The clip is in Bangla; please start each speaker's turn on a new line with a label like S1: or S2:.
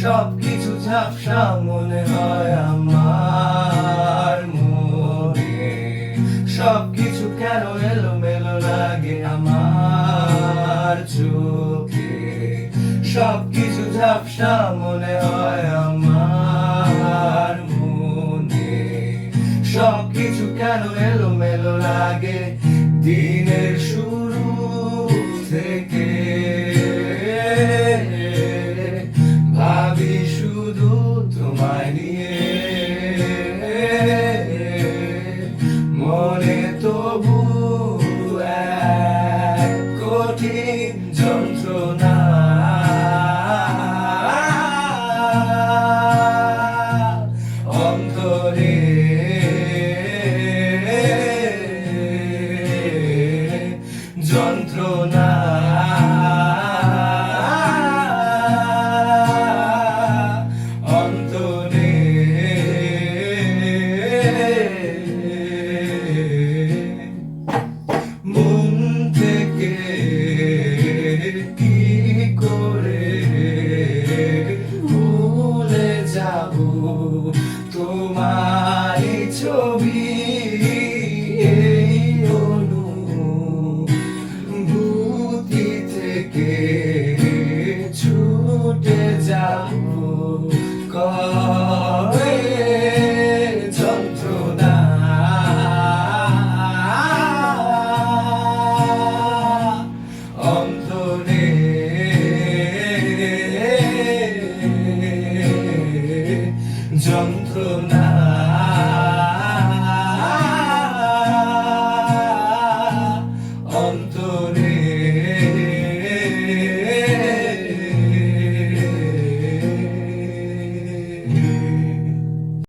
S1: সবকিছু ঝাপসা মনে হয় আমার মনে, সবকিছু কেন এলোমেলো লাগে আমার চোখে, সবকিছু ঝাপসা মনে হয় আমার মনে, সবকিছু কেন এলোমেলো লাগে দিনের শুরু থেকে। ভাবি শুধু তোমায় নিয়ে, মনে তবু এক কঠিন যন্ত্রণা। অন্তরে যন্ত্রণা, অন্তরে মন থেকে কি করে ভুলে যাব তোমার ছবি, এই অনুভূতি থেকে ছুটে যাব কবে যন্ত্রণা। অন্তরে যন্ত্রণা।